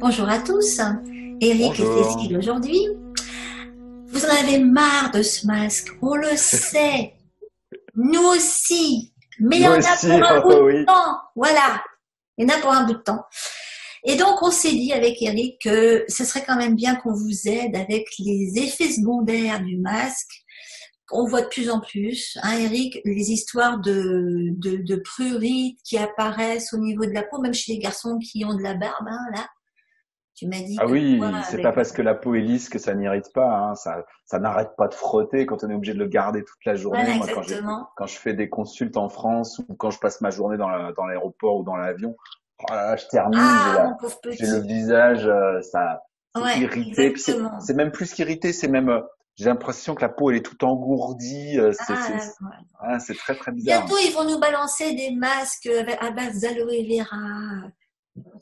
Bonjour à tous. Eric est Bonjour. festif aujourd'hui. Vous en avez marre de ce masque, on le sait. Nous aussi. Mais il y Nous en a pour aussi, un bout oh de oui. temps. Voilà. Il y en a pour un bout de temps. Et donc, on s'est dit avec Eric que ce serait quand même bien qu'on vous aide avec les effets secondaires du masque. On voit de plus en plus, hein, Eric, les histoires de prurites qui apparaissent au niveau de la peau, même chez les garçons qui ont de la barbe, hein, là. Tu m'as dit Ah que toi, oui, c'est avec pas parce que la peau est lisse que ça n'irrite pas, hein. Ça n'arrête pas de frotter quand on est obligé de le garder toute la journée. voilà, Moi, exactement. quand je fais des consultes en France ou quand je passe ma journée dans l'aéroport ou dans l'avion, oh là là, je termine, Ah, mon pauvre j'ai le petit. visage, c'est Ouais, irrité. Puis exactement. c'est même plus qu'irrité, c'est même, j'ai l'impression que la peau elle est toute engourdie. Ah, là, ouais. C'est très très bizarre. Bientôt, ils vont nous balancer des masques à base d'aloe vera,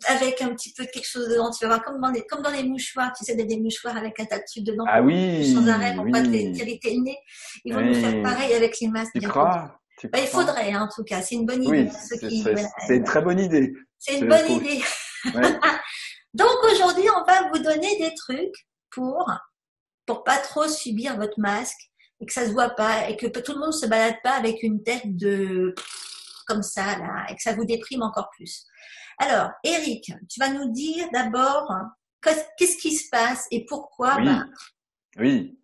avec un petit peu de quelque chose dedans. Tu vas voir, comme dans les mouchoirs. Tu sais, des mouchoirs avec un tas de tubes dedans Ah qu'on bouge sans arrêt oui, pour pas oui, t'irriter le nez. Ils vont nous faire oui. pareil avec les masques Tu bientôt. crois? Tu Ben, il crois? faudrait, hein, en tout cas. C'est une bonne idée. Oui, Hein, ceux qui, voilà, c'est une très bonne idée. c'est une bonne Faut, idée. ouais. Donc aujourd'hui, on va vous donner des trucs pour pas trop subir votre masque et que ça se voit pas et que tout le monde se balade pas avec une tête de comme ça là et que ça vous déprime encore plus. Alors, Eric, tu vas nous dire d'abord qu'est-ce qui se passe et pourquoi bah Oui, oui.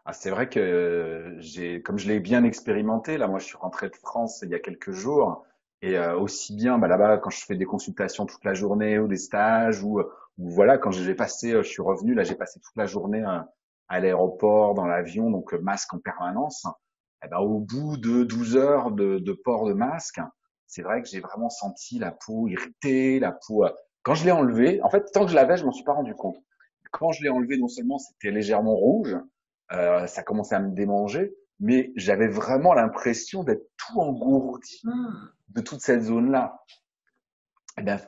Ah, c'est vrai que comme je l'ai bien expérimenté, là, moi, je suis rentré de France il y a quelques jours, et aussi bien, bah, là-bas, quand je fais des consultations toute la journée ou des stages, ou voilà, quand j'ai passé, je suis revenu, là, j'ai passé toute la journée à l'aéroport, dans l'avion, donc masque en permanence. Eh ben, au bout de 12 heures de port de masque, c'est vrai que j'ai vraiment senti la peau irritée, la peau. Quand je l'ai enlevé, en fait, tant que je l'avais, je m'en suis pas rendu compte. Quand je l'ai enlevé, non seulement c'était légèrement rouge, ça commençait à me démanger, mais j'avais vraiment l'impression d'être tout engourdi hmm, de toute cette zone-là. Eh bien,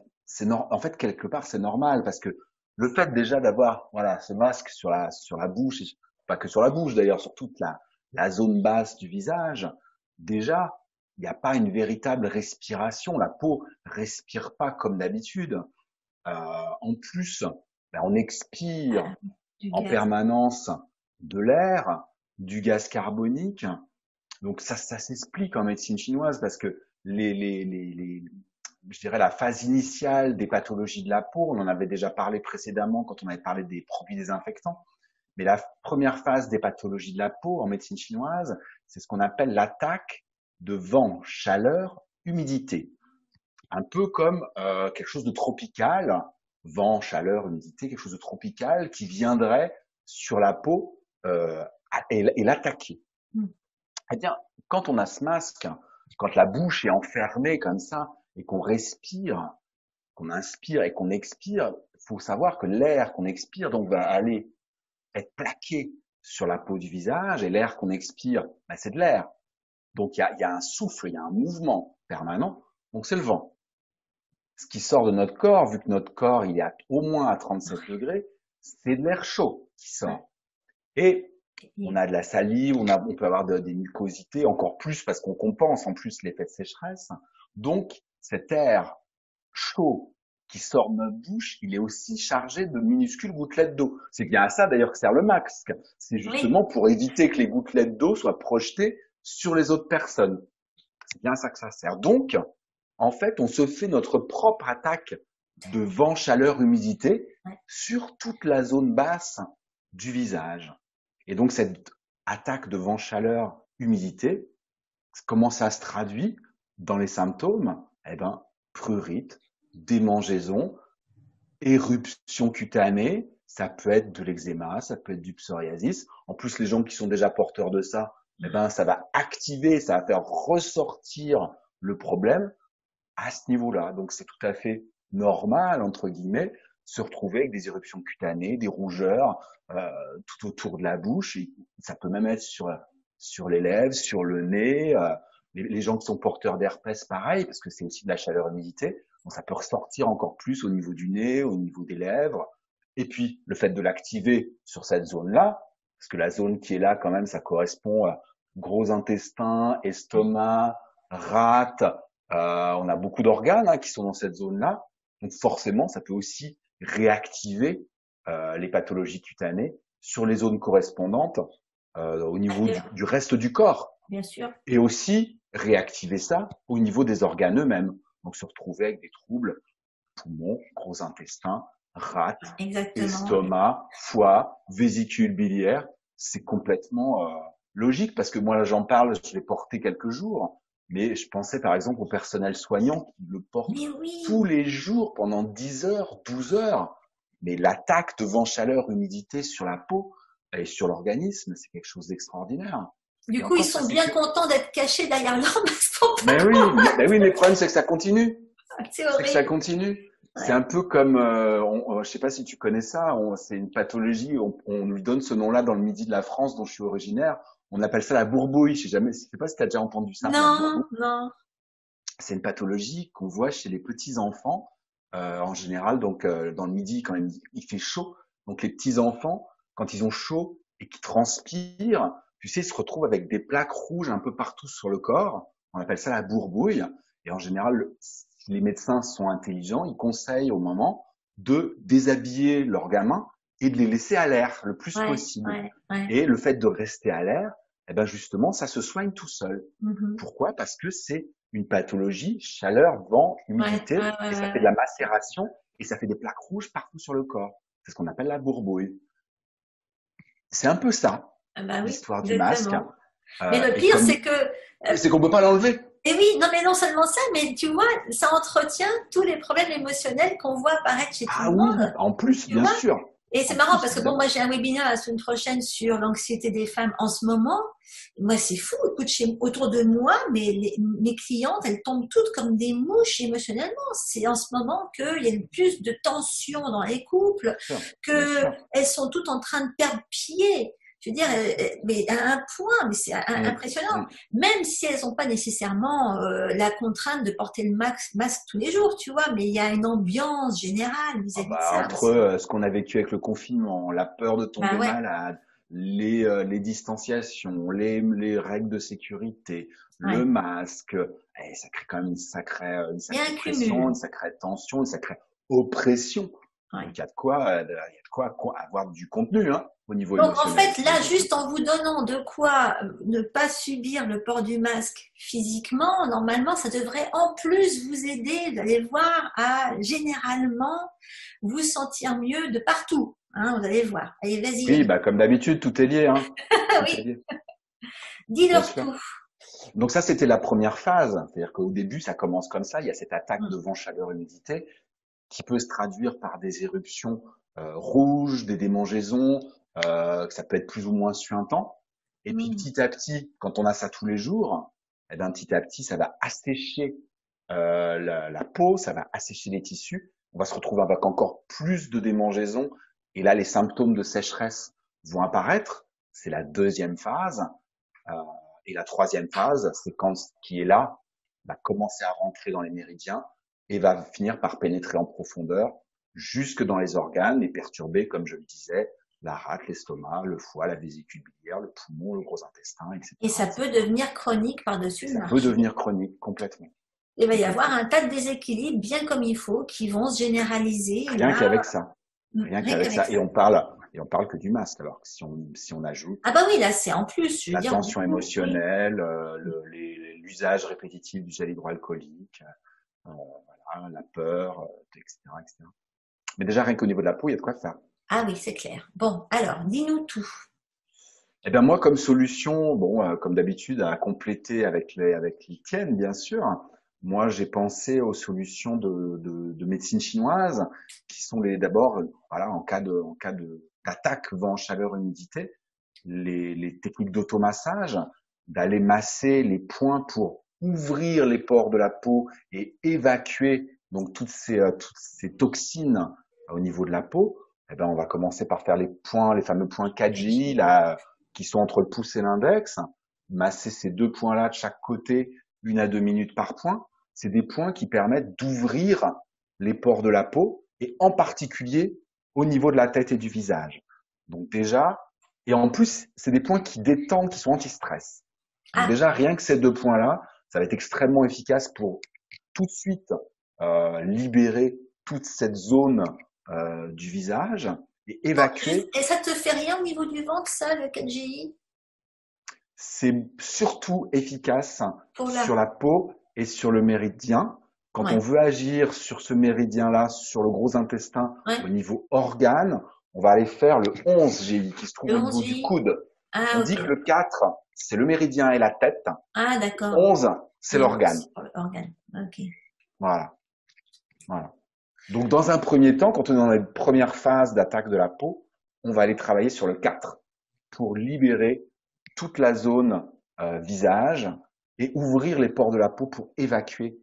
en fait, quelque part, c'est normal parce que le fait déjà d'avoir, voilà, ce masque sur la bouche, et pas que sur la bouche d'ailleurs, sur toute la zone basse du visage, déjà, il n'y a pas une véritable respiration. La peau respire pas comme d'habitude. En plus, ben, on expire du en gaz. permanence de l'air, du gaz carbonique. Donc ça s'explique en médecine chinoise parce que je dirais la phase initiale des pathologies de la peau, on en avait déjà parlé précédemment quand on avait parlé des produits désinfectants, mais la première phase des pathologies de la peau en médecine chinoise, c'est ce qu'on appelle l'attaque de vent, chaleur, humidité. Un peu comme quelque chose de tropical, vent, chaleur, humidité, quelque chose de tropical qui viendrait sur la peau et l'attaquer. Hmm. C'est-à-dire, quand on a ce masque, quand la bouche est enfermée comme ça et qu'on respire, qu'on inspire et qu'on expire, il faut savoir que l'air qu'on expire donc va aller être plaqué sur la peau du visage et l'air qu'on expire, ben, c'est de l'air. Donc il y a un souffle, il y a un mouvement permanent, donc c'est le vent. Ce qui sort de notre corps, vu que notre corps il est au moins à 37 degrés, c'est de l'air chaud qui Ouais. sort. Et on Et- a de la salive, on peut avoir des mucosités, encore plus parce qu'on compense en plus l'effet de sécheresse. Donc cet air chaud qui sort de notre bouche, il est aussi chargé de minuscules gouttelettes d'eau. C'est bien à ça d'ailleurs que sert le masque. C'est Oui, justement pour éviter que les gouttelettes d'eau soient projetées sur les autres personnes. C'est bien à ça que ça sert. Donc, en fait, on se fait notre propre attaque de vent, chaleur, humidité ouais. sur toute la zone basse du visage. Et donc, cette attaque de vent, chaleur, humidité, comment ça se traduit dans les symptômes? Eh ben, prurite, démangeaison, éruption cutanée, ça peut être de l'eczéma, ça peut être du psoriasis. En plus, les gens qui sont déjà porteurs de ça, eh ben, ça va activer, ça va faire ressortir le problème à ce niveau-là. Donc, c'est tout à fait normal, entre guillemets, se retrouver avec des éruptions cutanées, des rougeurs tout autour de la bouche. Et ça peut même être sur les lèvres, sur le nez. Les gens qui sont porteurs d'herpès, pareil, parce que c'est aussi de la chaleur-humidité. Donc, ça peut ressortir encore plus au niveau du nez, au niveau des lèvres. Et puis, le fait de l'activer sur cette zone-là, parce que la zone qui est là, quand même, ça correspond à gros intestin, estomac, rate, on a beaucoup d'organes qui sont dans cette zone-là. Donc forcément, ça peut aussi réactiver les pathologies cutanées sur les zones correspondantes au niveau du reste du corps. Bien sûr. Et aussi réactiver ça au niveau des organes eux-mêmes. Donc se retrouver avec des troubles poumons, gros intestin, rate, Exactement. estomac, foie, vésicule biliaire, c'est complètement logique parce que moi là j'en parle, je l'ai porté quelques jours, mais je pensais par exemple au personnel soignant qui le porte tous les jours pendant 10 heures, 12 heures. Mais l'attaque de vent, chaleur, humidité sur la peau et sur l'organisme, c'est quelque chose d'extraordinaire. Du coup, ils sont bien contents d'être cachés derrière leur masque. Mais oui, mais le problème c'est que ça continue. C'est horrible. Que ça continue. Ouais. C'est un peu comme, je sais pas si tu connais ça, c'est une pathologie, on lui donne ce nom-là dans le midi de la France dont je suis originaire, on appelle ça la bourbouille, je sais pas si tu as déjà entendu ça. Non, non. C'est une pathologie qu'on voit chez les petits-enfants, en général, donc dans le midi quand il fait chaud, donc les petits-enfants, quand ils ont chaud et qu'ils transpirent, tu sais, ils se retrouvent avec des plaques rouges un peu partout sur le corps, on appelle ça la bourbouille, et en général, si les médecins sont intelligents, ils conseillent au moment de déshabiller leurs gamins et de les laisser à l'air le plus possible. Ouais. Et le fait de rester à l'air, eh ben justement, ça se soigne tout seul. Pourquoi? Parce que c'est une pathologie, chaleur, vent, humidité, et ça fait de la macération et ça fait des plaques rouges partout sur le corps. C'est ce qu'on appelle la bourbouille. C'est un peu ça, l'histoire du masque. Mais le pire, c'est qu'on peut pas l'enlever. Et oui, non mais non seulement ça, mais tu vois, ça entretient tous les problèmes émotionnels qu'on voit apparaître chez tout le monde. En plus, bien sûr. Et c'est marrant parce que bon, moi j'ai un webinaire la semaine prochaine sur l'anxiété des femmes en ce moment. Moi c'est fou, écoute, autour de moi, mes clientes, elles tombent toutes comme des mouches émotionnellement. C'est en ce moment qu'il y a le plus de tension dans les couples, qu'elles sont toutes en train de perdre pied. Je veux dire, mais à un point, mais c'est impressionnant. Même si elles n'ont pas nécessairement la contrainte de porter le masque tous les jours, tu vois, mais il y a une ambiance générale vis-à-vis de ça. Entre ce qu'on a vécu avec le confinement, la peur de tomber malade, les distanciations, les règles de sécurité, le masque, ça crée quand même une sacrée pression, une sacrée tension, une sacrée oppression. Donc il y a de quoi avoir du contenu, hein. Au niveau donc en fait, là, juste en vous donnant de quoi ne pas subir le port du masque physiquement, normalement, ça devrait en plus vous aider, vous allez voir, à généralement vous sentir mieux de partout. Hein, vous allez voir. Allez, vas-y. Oui, comme d'habitude, tout est lié. Hein. Oui. Dis-leur tout. Donc ça, c'était la première phase. C'est-à-dire qu'au début, ça commence comme ça. Il y a cette attaque de vent, chaleur, humidité qui peut se traduire par des éruptions rouges, des démangeaisons, ça peut être plus ou moins suintant. Et puis petit à petit, quand on a ça tous les jours, petit à petit, ça va assécher la peau, ça va assécher les tissus. On va se retrouver avec encore plus de démangeaisons. Et là, les symptômes de sécheresse vont apparaître. C'est la deuxième phase. Et la troisième phase, c'est quand ce qui est là va commencer à rentrer dans les méridiens et va finir par pénétrer en profondeur jusque dans les organes et perturber, comme je le disais, la rate, l'estomac, le foie, la vésicule biliaire, le poumon, le gros intestin, etc. Et ça peut devenir chronique par-dessus le marché. Ça peut devenir chronique, complètement. Il va y avoir un tas de déséquilibres bien comme il faut qui vont se généraliser. Rien qu'avec ça. Rien qu'avec ça. Et on parle que du masque. Alors si on ajoute. Ah bah oui, là c'est en plus. La tension émotionnelle, l'usage répétitif du gel hydroalcoolique, voilà, la peur, etc., etc. Mais déjà, rien qu'au niveau de la peau, il y a de quoi faire. Ah oui, c'est clair. Bon, alors, dis-nous tout. Eh bien, moi, comme solution, comme d'habitude, à compléter avec les tiennes, bien sûr. Moi, j'ai pensé aux solutions de médecine chinoise, qui sont d'abord, voilà, en cas d'attaque vent, chaleur, humidité, les techniques d'automassage, d'aller masser les points pour ouvrir les pores de la peau et évacuer donc toutes ces toxines au niveau de la peau. On va commencer par faire les fameux points KGI là, qui sont entre le pouce et l'index, masser ces deux points-là de chaque côté, 1 à 2 minutes par point. C'est des points qui permettent d'ouvrir les pores de la peau et en particulier au niveau de la tête et du visage. Donc déjà, et en plus, c'est des points qui détendent, qui sont anti-stress. Donc déjà, rien que ces deux points-là, ça va être extrêmement efficace pour tout de suite libérer toute cette zone du visage et Donc, évacuer. et ça te fait rien au niveau du ventre, ça, le 4GI? C'est surtout efficace Pour sur la... la peau et sur le méridien. Quand on Ouais, veut agir sur ce méridien-là, sur le gros intestin, au ouais. niveau organe, on va aller faire le 11 GI qui se trouve Le au niveau du 11GI? coude. Ah, On dit ok. que le 4, c'est le méridien et la tête. Ah, d'accord. 11, c'est Et le l'organe. 11, organe. Ok. Voilà, voilà. Donc, dans un premier temps, quand on est dans la première phase d'attaque de la peau, on va aller travailler sur le 4 pour libérer toute la zone visage et ouvrir les pores de la peau pour évacuer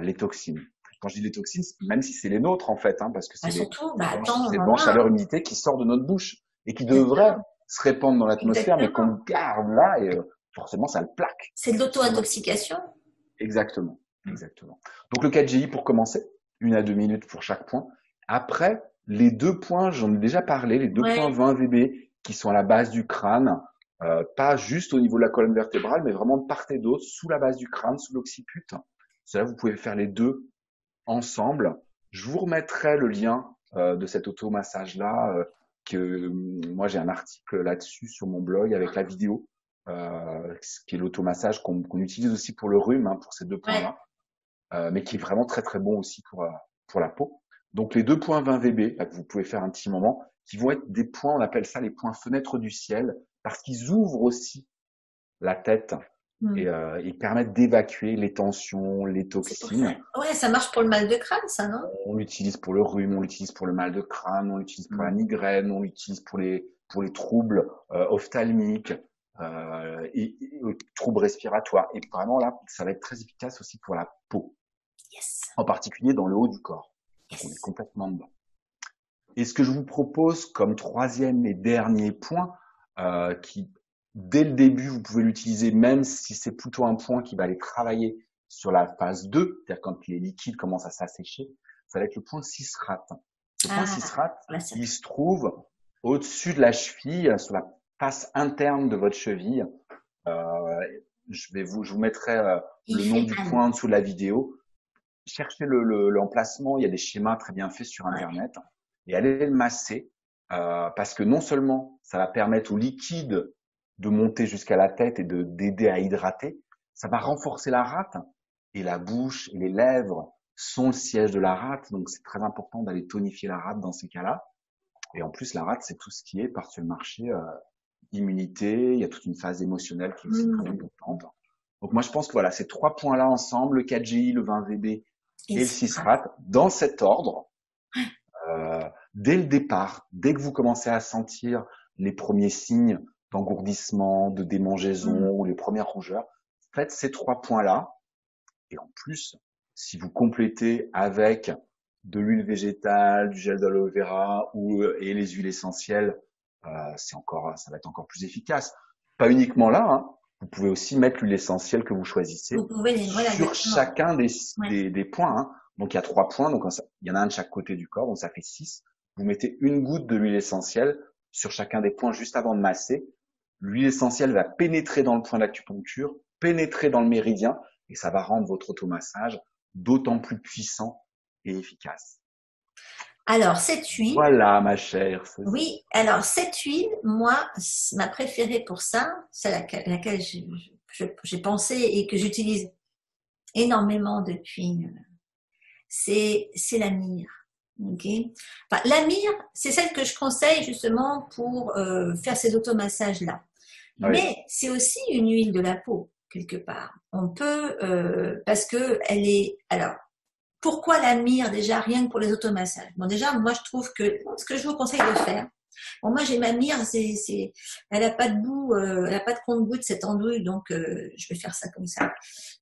les toxines. Quand je dis les toxines, même si c'est les nôtres en fait, hein, parce que Bah, c'est surtout, bah, attends, on cette en blanche a, chaleur hein. humidité qui sort de notre bouche et qui devrait Exactement. se répandre dans l'atmosphère, mais qu'on Exactement. garde là et forcément ça le plaque C'est de sur notre. l'auto-intoxication. Exactement, exactement. Donc le 4GI pour commencer, 1 à 2 minutes pour chaque point. Après, les 2 points, j'en ai déjà parlé, les 2 points Ouais. 20 VB qui sont à la base du crâne, pas juste au niveau de la colonne vertébrale, mais vraiment de part et d'autre, sous la base du crâne, sous l'occiput. Cela, vous pouvez faire les deux ensemble. Je vous remettrai le lien de cet automassage-là, moi j'ai un article là-dessus sur mon blog avec la vidéo, qui est l'automassage qu'on utilise aussi pour le rhume, hein, pour ces deux Ouais. points-là, mais qui est vraiment très très bon aussi pour la peau. Donc les 2 points 20 VB, là, que vous pouvez faire un petit moment, qui vont être des points, on appelle ça les points fenêtres du ciel, parce qu'ils ouvrent aussi la tête et Hmm. ils permettent d'évacuer les tensions, les C'est pour ça. toxines. Ouais, ça marche pour le mal de crâne, ça, non? On l'utilise pour le rhume, on l'utilise pour le mal de crâne, on l'utilise pour la Hmm. migraine, on l'utilise pour les troubles ophtalmiques et troubles respiratoires. Et vraiment là, ça va être très efficace aussi pour la peau, Yes. en particulier dans le haut du corps. Donc on est Yes. complètement dedans. Et ce que je vous propose comme troisième et dernier point, qui dès le début vous pouvez l'utiliser, même si c'est plutôt un point qui va aller travailler sur la phase 2, c'est-à-dire quand les liquides commencent à s'assécher, ça va être le point 6 rat. Le point 6 Ah, rat, là, ça il fait. se trouve au-dessus de la cheville, sur la face interne de votre cheville. Euh, je vous mettrai Il le nom fait du mal. point en dessous de la vidéo. Cherchez l'emplacement, il y a des schémas très bien faits sur Ouais. Internet et allez le masser parce que non seulement ça va permettre au liquide de monter jusqu'à la tête et d'aider à hydrater, ça va renforcer la rate et la bouche et les lèvres sont le siège de la rate, donc c'est très important d'aller tonifier la rate dans ces cas-là. Et en plus, la rate, c'est tout ce qui est par sur le marché immunité, il y a toute une phase émotionnelle qui est aussi très Hmm. importante. Donc moi, je pense que voilà, ces 3 points-là ensemble, le 4GI, le 20 VB Et et le c'est 6 grave. rat, dans cet ordre, dès le départ, dès que vous commencez à sentir les premiers signes d'engourdissement, de démangeaison Hmm. ou les premières rougeurs, faites ces 3 points-là. Et en plus, si vous complétez avec de l'huile végétale, du gel d'aloe vera et les huiles essentielles, ça va être encore plus efficace. Pas uniquement là, hein. Vous pouvez aussi mettre l'huile essentielle que vous Vous choisissez pouvez les, voilà, sur exactement. chacun Ouais. des points, hein. Donc il y a 3 points, donc il y en a un de chaque côté du corps, donc ça fait 6. Vous mettez une goutte de l'huile essentielle sur chacun des points juste avant de masser. L'huile essentielle va pénétrer dans le point d'acupuncture, pénétrer dans le méridien, et ça va rendre votre automassage d'autant plus puissant et efficace. Alors, cette huile, Voilà, ma chère Sophie. oui, alors cette huile, moi, ma préférée pour ça, c'est laquelle j'ai pensé et que j'utilise énormément depuis, c'est la myrrhe. Okay. Enfin, la myrrhe, c'est celle que je conseille justement pour faire ces automassages-là. Oui, Mais c'est aussi une huile de la peau, quelque part. On peut, parce que elle est... Alors, pourquoi la myrrhe déjà, rien que pour les automassages? Bon, déjà, moi, je trouve que ce que je vous conseille de faire, bon, moi, j'ai ma myrrhe, elle a pas de bout, elle a pas de compte-goutte, cette andouille, donc je vais faire ça comme ça.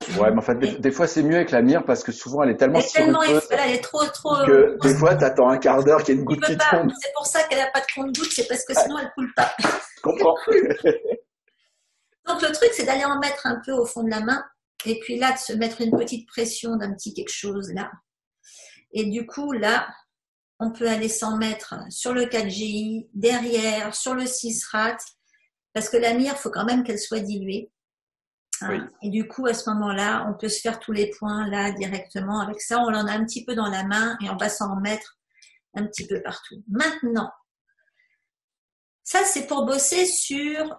Je vais ouais, vous mais en fait, montrer. des fois c'est mieux avec la myrrhe parce que souvent elle est tellement Elle est tellement, sirupeuse voilà, elle est trop, que des fois t'attends un quart d'heure qu'il y ait une tu goutte peux qui pas. tombe. C'est pour ça qu'elle a pas de compte-goutte, c'est parce que Ouais, sinon elle coule pas. je comprends. Donc le truc, c'est d'aller en mettre un peu au fond de la main, et puis là, de se mettre une petite pression d'un petit quelque chose là. Et du coup, là, on peut aller s'en mettre sur le 4GI, derrière, sur le 6 rat, parce que la myrrhe, il faut quand même qu'elle soit diluée. Hein. Oui, Et du coup, à ce moment-là, on peut se faire tous les points là directement. Avec ça, on en a un petit peu dans la main et on va s'en mettre un petit peu partout. Maintenant, ça c'est pour bosser sur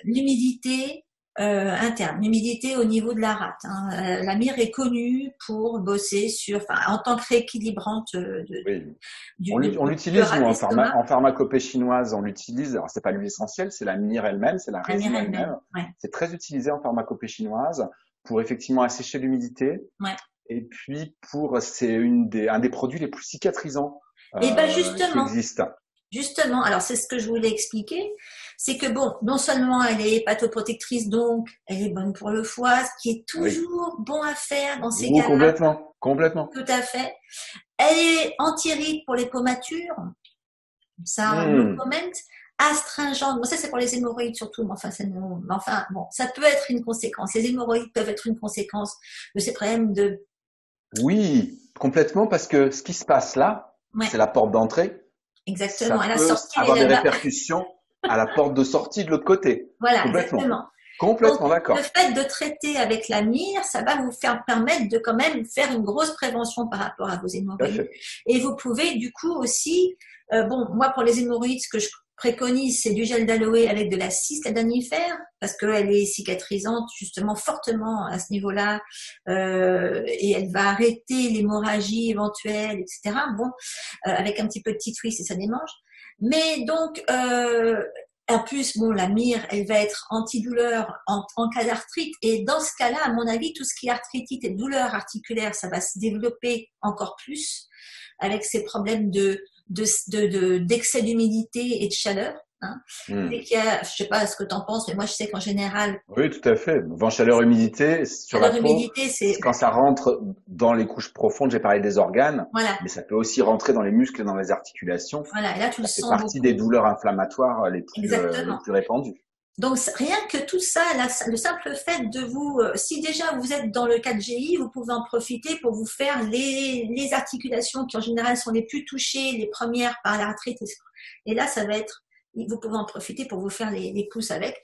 l'humidité interne, l'humidité au niveau de la rate. Hein. La myrrhe est connue pour bosser sur, enfin, en tant que rééquilibrante Oui. du On l'utilise, nous, rate-estomac. en pharmacopée chinoise, on l'utilise. Alors, c'est pas l'huile essentielle, c'est la myrrhe elle-même, c'est la La résine myrrhe elle-même. elle-même, ouais. C'est très utilisé en pharmacopée chinoise pour effectivement assécher l'humidité. Ouais. Et puis, c'est un des produits les plus cicatrisants, Et ben qui existent. justement, alors c'est ce que je voulais expliquer, c'est que bon, non seulement elle est hépatoprotectrice, donc elle est bonne pour le foie, ce qui est toujours bon à faire dans ces cas-là. Complètement, complètement. Tout à fait. Elle est anti-ride pour les peaux matures, ça, no comment. Astringente, bon ça c'est pour les hémorroïdes surtout, mais enfin bon, ça peut être une conséquence. Les hémorroïdes peuvent être une conséquence de ces problèmes de. Oui, complètement, parce que ce qui se passe là, c'est la porte d'entrée. Exactement. Ça à la peut sortie, avoir des répercussions à la porte de sortie de l'autre côté. Voilà, complètement. Exactement. Complètement d'accord. Le fait de traiter avec la myrrhe, ça va vous permettre de quand même faire une grosse prévention par rapport à vos hémorroïdes. Et vous pouvez du coup aussi, moi pour les hémorroïdes, ce que je préconise, c'est du gel d'aloe avec de la cisladanifère, parce qu'elle est cicatrisante justement fortement à ce niveau-là, et elle va arrêter l'hémorragie éventuelle, etc. Bon, avec un petit peu de tea tree si ça démange. Mais donc, en plus, bon, la myrrhe, elle va être antidouleur en cas d'arthrite. Et dans ce cas-là, à mon avis, tout ce qui est arthritite et douleur articulaire, ça va se développer encore plus avec ces problèmes d'excès d'humidité et de chaleur. Hein. Dès qu'il y a, je sais pas ce que tu en penses, mais moi je sais qu'en général. Oui, tout à fait. Vent, chaleur, humidité sur la peau. C'est quand ça rentre dans les couches profondes. J'ai parlé des organes, mais ça peut aussi rentrer dans les muscles et dans les articulations. Voilà, et là tu le sens. C'est partie des douleurs inflammatoires les plus répandues. Donc rien que tout ça, le simple fait de vous, si déjà vous êtes dans le 4GI, vous pouvez en profiter pour vous faire les articulations qui en général sont les plus touchées, les premières par l'arthrite. Et là, ça va être, vous pouvez en profiter pour vous faire les pouces avec.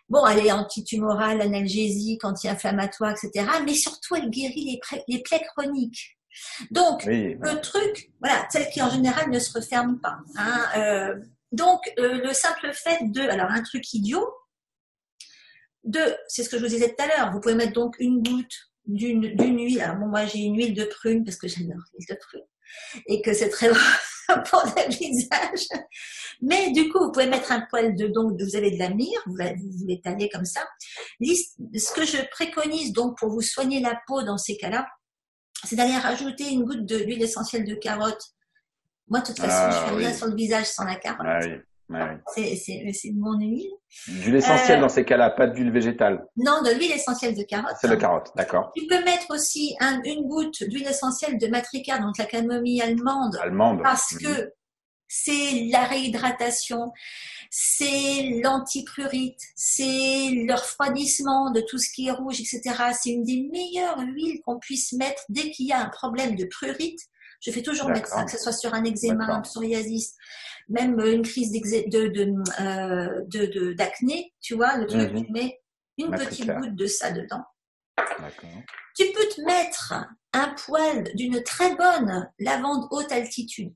Bon, elle est antitumorale, analgésique, anti-inflammatoire, etc. Mais surtout, elle guérit les plaies chroniques. Donc, le truc, voilà, celle qui en général ne se referme pas. Hein, donc, le simple fait alors un truc idiot, c'est ce que je vous disais tout à l'heure, vous pouvez mettre donc une goutte d'une huile. Alors bon, moi j'ai une huile de prune parce que j'adore l'huile de prune et que c'est très bon pour le visage. Mais du coup, vous pouvez mettre un poil donc vous avez de la myrrhe, vous l'étalez comme ça. Ce que je préconise donc pour vous soigner la peau dans ces cas-là, c'est d'aller rajouter une goutte d'huile essentielle de carotte. Moi, de toute façon, je fais rien sur le visage sans la carotte. C'est mon huile. D'huile essentielle dans ces cas-là, pas d'huile végétale. Non, de l'huile essentielle de carotte. C'est de carotte, d'accord. Tu peux mettre aussi une goutte d'huile essentielle de matrica, donc la camomille allemande. Parce que c'est la réhydratation, c'est l'antiprurite, c'est le refroidissement de tout ce qui est rouge, etc. C'est une des meilleures huiles qu'on puisse mettre dès qu'il y a un problème de prurite. Je fais toujours mettre ça, que ce soit sur un eczéma, un psoriasis, même une crise d'acné, tu vois, le truc, tu mets une petite goutte de ça dedans. Tu peux te mettre un poil d'une très bonne lavande haute altitude,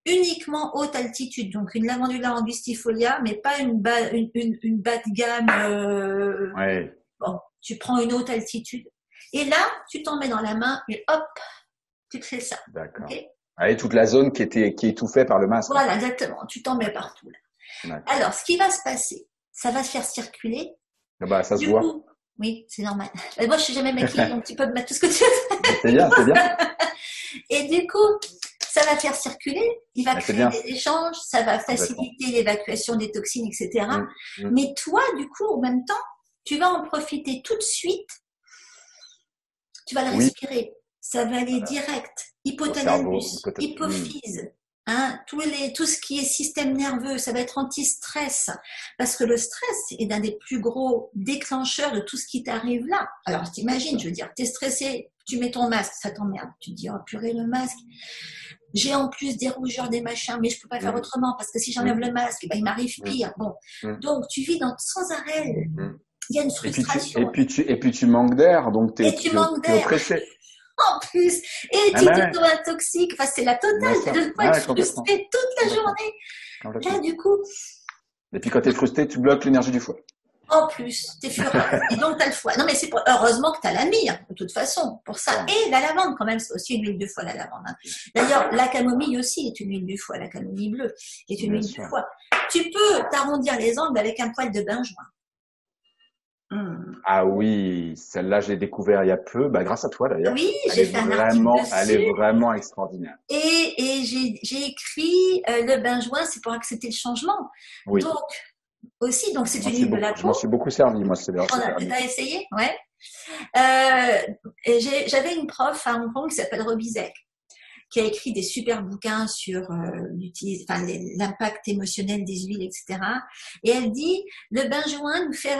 uniquement haute altitude, donc une lavandula angustifolia, mais pas une bas de gamme. Bon, tu prends une haute altitude. Et là, tu t'en mets dans la main et hop, tu te fais ça. D'accord. Okay. Et toute la zone qui est étouffée par le masque. Voilà, exactement. Tu t'en mets partout là. Alors, ce qui va se passer, ça va se faire circuler. Ça se voit. Oui, c'est normal. Moi, je suis jamais maquillée, donc tu peux me mettre tout ce que tu veux. C'est bien, c'est bien. Et du coup, ça va faire circuler, il va créer des échanges, ça va faciliter l'évacuation des toxines, etc. Mais toi, du coup, en même temps, tu vas en profiter tout de suite. Tu vas le respirer. Ça va aller direct. Hypothalamus, hypophyse, hein, tout ce qui est système nerveux, ça va être anti-stress. Parce que le stress est un des plus gros déclencheurs de tout ce qui t'arrive là. Alors, t'imagines, je veux dire, t'es stressé, tu mets ton masque, ça t'emmerde. Tu te dis, oh purée, le masque. J'ai en plus des rougeurs, des machins, mais je peux pas faire autrement parce que si j'enlève le masque, il m'arrive pire. Bon. Donc, tu vis sans arrêt. Il y a une frustration. Et puis tu manques d'air, donc t'es oppressé. en plus. Et Ah tu ben ouais, t'auto-intoxiques. Enfin, c'est la bien totale. sûr. De quoi Ah être ouais, complètement. frustré toute la Complètement. journée. Là, Complètement. du coup, Et puis quand t'es frustré, tu bloques l'énergie du foie. en plus, t'es furieuse. Et donc, t'as le foie. Non, mais heureusement que t'as la myrrhe, de toute façon, pour ça. Clairement. Et la lavande, quand même, c'est aussi une huile du foie, la lavande. Hein. D'ailleurs, la camomille aussi est une huile du foie. La camomille bleue est une Bien huile du sûr. foie. Tu peux t'arrondir les ongles avec un poil de benjoin. Ah oui, celle-là, je l'ai découvert il y a peu, bah, grâce à toi d'ailleurs. Oui, j'ai fait un article Elle est dessus. vraiment extraordinaire. Et j'ai écrit le benjoin, c'est pour accepter le changement. Oui, Donc, aussi, donc c'est une huile de la je m'en peau. suis beaucoup servi, moi, c'est On a, aramis. t'as essayé? Ouais. J'avais une prof à Hong Kong qui s'appelle Robizek, qui a écrit des super bouquins sur l'impact émotionnel des huiles, etc. Et elle dit, le benjoin nous fait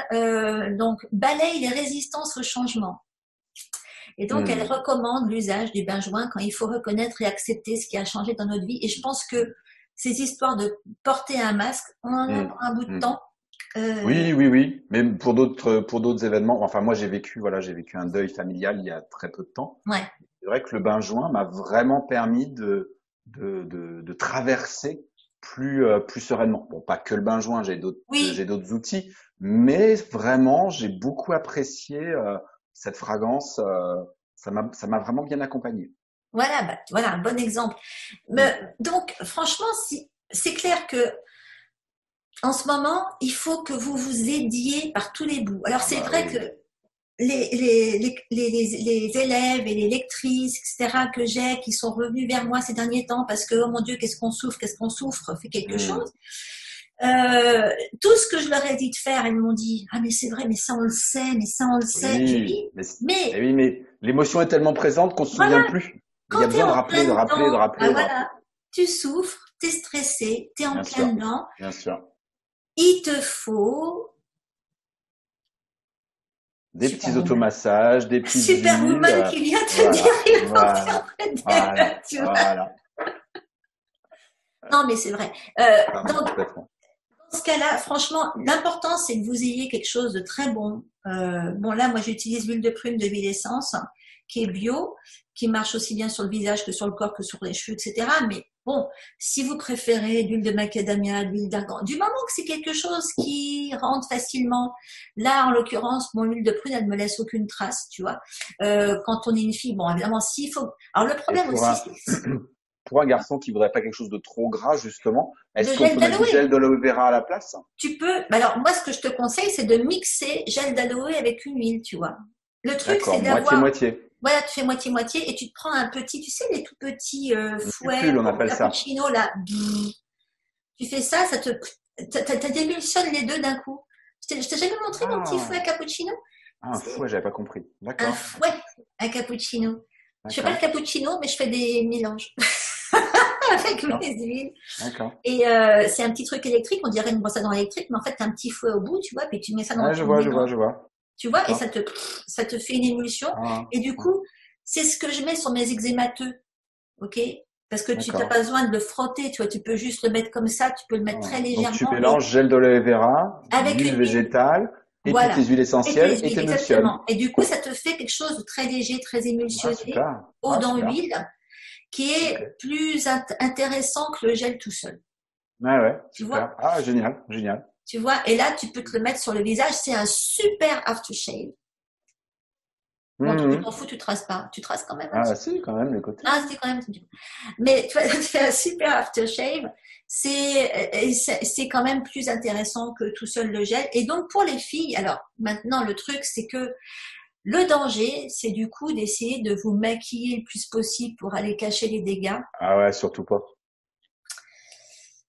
donc balaye les résistances au changement. Et donc, elle recommande l'usage du benjoin quand il faut reconnaître et accepter ce qui a changé dans notre vie. Et je pense que ces histoires de porter un masque, on en a pour un bout de temps. Oui, oui, oui. Mais pour d'autres événements, enfin, moi, j'ai vécu un deuil familial il y a très peu de temps. Ouais. C'est vrai que le benjoin m'a vraiment permis de traverser plus sereinement. Bon, pas que le benjoin, j'ai Oui, d'autres outils, mais vraiment, j'ai beaucoup apprécié cette fragrance. Ça m'a vraiment bien accompagné. voilà, voilà un bon exemple. Mm. Donc, franchement, si, c'est clair que en ce moment, il faut que vous vous aidiez par tous les bouts. Alors, Ah c'est bah vrai que oui. les élèves et les lectrices, etc., que j'ai, qui sont revenus vers moi ces derniers temps parce que, oh mon Dieu, qu'est-ce qu'on souffre, fait quelque Mm. chose. Tout ce que je leur ai dit de faire, ils m'ont dit, ah, mais c'est vrai, mais ça on le sait, mais ça on le sait. J'ai Oui, dit, mais mais oui, mais l'émotion est tellement présente qu'on se souvient voilà, plus. Il y quand a tu es besoin de en rappeler, de plein rappeler, de dedans, rappeler, ben de rappeler. voilà, tu souffres, tu es stressé, tu es en Bien plein sûr, dedans, bien sûr. il te faut Des petits Superwoman. automassages, des petites huiles, Superwoman qui vient te dire, voilà, il faut voilà, voilà, faire, tu vois. voilà. Non, mais c'est vrai. Ah, mais Donc, complètement. dans ce cas-là, franchement, l'important, c'est que vous ayez quelque chose de très bon. Bon, là, moi, j'utilise l'huile de prune de Vie d'essence, qui est bio, qui marche aussi bien sur le visage que sur le corps, que sur les cheveux, etc. Mais bon, si vous préférez l'huile de macadamia, l'huile d'argan, du moment que c'est quelque chose qui rentre facilement, là, en l'occurrence, mon huile de prune, elle ne me laisse aucune trace, tu vois. Quand on est une fille, bon, évidemment, s'il faut... Alors, le Et problème aussi, c'est pour un garçon qui voudrait pas quelque chose de trop gras, justement, le est-ce qu'on gel peut mettre du d'aloe. gel d'aloe vera à la place? Tu peux, alors moi ce que je te conseille, c'est de mixer gel d'aloe avec une huile, tu vois. Le truc, c'est D'accord, d'avoir, moitié-moitié. voilà, tu fais moitié-moitié et tu te prends un petit, tu sais, les tout petits Une fouets cupule, on au appelle ça. cappuccino, là. Tu fais ça, t'émulsionnes les deux d'un coup. Je t'ai jamais montré mon petit fouet à Ah, cappuccino? un C'est fouet, j'avais pas compris. un D'accord, fouet à cappuccino. Je fais pas le d'accord, cappuccino, mais je fais des mélanges avec mes d'accord, huiles. d'accord. Et c'est un petit truc électrique, on dirait une brosse à dents électrique, mais en fait, t'as un petit fouet au bout, tu vois, puis tu mets ça dans Ah, ton mélange. je vois. Tu vois, et D'accord. ça te fait une émulsion. Ah, Et du ah, coup, c'est ce que je mets sur mes eczémateux, ok? Parce que tu n'as d'accord. pas besoin de le frotter, tu vois, tu peux juste le mettre comme ça, tu peux le mettre très Ah. Donc tu légèrement et mélanges gel d'aloe vera, avec l'huile une huile. végétale et puis tes Voilà. huiles Et tes essentielles et huiles, t'émulsionnes. exactement. Et du coup, ça te fait quelque chose de très léger, très Ah, émulsionné, super. eau Ah, dans super. l'huile, qui Ok. est plus intéressant que le gel tout seul. Ouais, ouais, Tu vois? super. Ah, génial, génial. Tu vois? Et là, tu peux te le mettre sur le visage. C'est un super aftershave. Bon, toi, tu t'en Mhm. fous, tu traces pas. Tu traces quand même un Ah, petit si, quand même, les côtés. Ah, c'était quand même. Mais tu vois, tu fais un super aftershave. C'est quand même plus intéressant que tout seul le gel. Et donc, pour les filles, alors, maintenant, le truc, c'est que le danger, c'est du coup d'essayer de vous maquiller le plus possible pour aller cacher les dégâts. Ah ouais, surtout pas.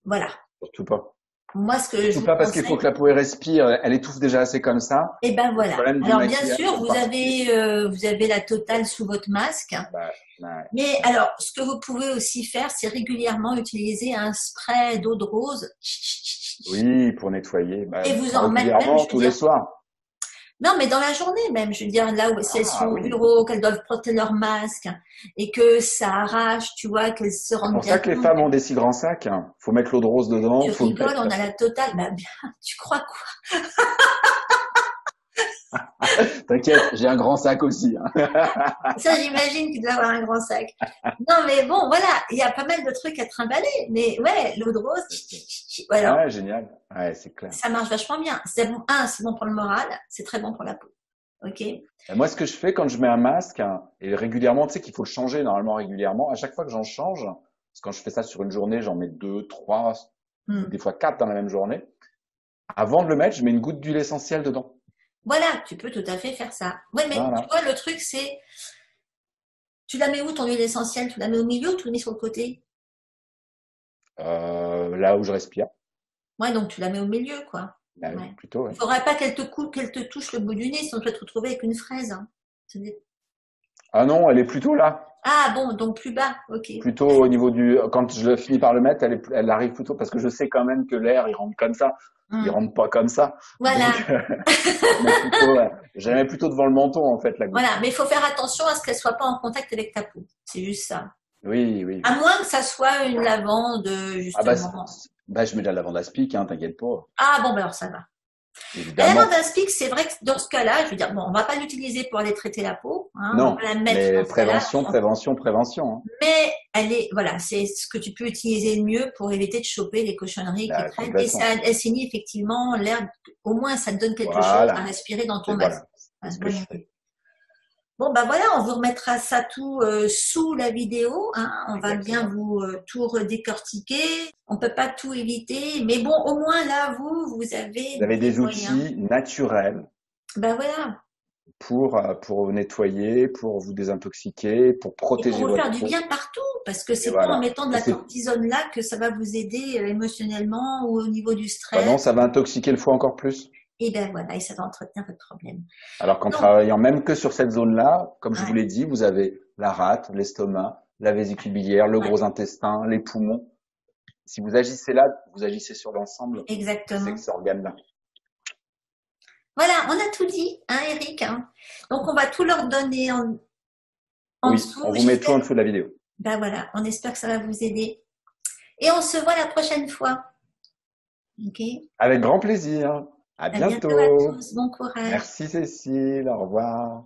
Voilà. Surtout pas. Moi, ce que je Surtout vous pas parce qu'il faut conseille, que la peau elle respire. Elle étouffe déjà assez comme ça. eh ben Le voilà. problème du Alors, bien maquillage sûr, en particulier. vous avez la totale sous votre masque. Bah, ouais, Mais ouais. alors, ce que vous pouvez aussi faire, c'est régulièrement utiliser un spray d'eau de rose Oui, pour nettoyer. Bah, et vous en mettre même, régulièrement, je veux tous les dire, soirs. non, mais dans la journée même, je veux dire, là où elles Ah sont oui. bureau, qu'elles doivent porter leur masque et que ça arrache, tu vois, qu'elles se C'est rendent pour bien ça que les compte. femmes ont des si grands sacs, hein. Faut mettre l'eau de rose dedans, Tu faut le rigoles, mettre. on a la totale. Bah bien, tu crois quoi? T'inquiète, j'ai un grand sac aussi, hein. Ça, j'imagine que tu dois avoir un grand sac. Non, mais bon, voilà, il y a pas mal de trucs à trimballer. Mais ouais, l'eau de rose, voilà, Ouais, génial. Ouais, c'est clair. ça marche vachement bien. C'est bon, c'est bon pour le moral, c'est très bon pour la peau. Ok? Et moi, ce que je fais quand je mets un masque, hein, et régulièrement, tu sais qu'il faut le changer normalement régulièrement, à chaque fois que j'en change, parce que quand je fais ça sur une journée, j'en mets deux, trois, Hmm. des fois quatre dans la même journée. Avant de le mettre, je mets une goutte d'huile essentielle dedans. Voilà, tu peux tout à fait faire ça. Ouais, mais tu Voilà. vois, le truc, c'est, tu la mets où ton huile essentielle? Tu la mets au milieu ou tu la mets sur le côté? Là où je respire. Ouais, donc tu la mets au milieu, quoi. Bah oui, Ouais. plutôt, Il ouais. faudrait pas qu'elle te coupe, qu'elle te touche le bout du nez, sinon tu vas te retrouver avec une fraise, hein. Ah non, elle est plutôt là. Ah bon, donc plus bas, ok. Plutôt au niveau du, quand je finis par le mettre, elle arrive plutôt parce que je sais quand même que l'air, il rentre comme ça. Il Hmm. rentre pas comme ça. Donc, Voilà, je la mets plutôt devant le menton, en fait, la goutte. voilà. Mais il faut faire attention à ce qu'elle soit pas en contact avec ta peau. C'est juste ça. Oui, oui, À oui. moins que ça soit une lavande, Ah bah, justement. bah je mets de la lavande aspic, hein, t'inquiète pas. Ah bon, ben alors ça va. La lavande Évidemment. aspic, c'est vrai que dans ce cas-là, je veux dire, bon, on va pas l'utiliser pour aller traiter la peau, hein, on Non, va la mettre dans mais ce cas-là, prévention, prévention, prévention, hein. mais elle est, voilà, c'est ce que tu peux utiliser le mieux pour éviter de choper les cochonneries qui Là, traînent. Et ça complètement. assainit effectivement l'air, au moins ça te donne quelque chose à Voilà. respirer dans ton masque. Voilà. C'est Voilà, ce que bonne je fais. idée. Bon, bah voilà, on vous remettra ça tout sous la vidéo, hein. On va bien Exactement. vous tout redécortiquer. On peut pas tout éviter, mais bon, au moins là, vous avez Vous avez des des moyens. outils naturels Ben voilà. pour vous nettoyer, pour vous désintoxiquer, pour Et pour protéger vous faire votre du peau. bien partout, parce que Et c'est pas en voilà. mettant de Et la c'est, cortisone là que ça va vous aider émotionnellement ou au niveau du bah non, stress. ça va intoxiquer le foie encore plus. Et ben voilà, et ça va entretenir votre problème. Alors qu'en Donc, travaillant même que sur cette zone-là, comme je vous ouais, l'ai dit, vous avez la rate, l'estomac, la vésicule biliaire, le ouais, gros intestin, les poumons. Si vous agissez là, vous agissez sur l'ensemble de exactement. ces organes-là. Voilà, on a tout dit, hein, Eric, hein. Donc on va tout leur donner en Oui, dessous. on vous met tout J'espère, en dessous de la vidéo. ben voilà, on espère que ça va vous aider. Et on se voit la prochaine fois. Ok? Avec grand plaisir. À À bientôt à bientôt. tous. Bon courage. Merci Cécile. Au revoir.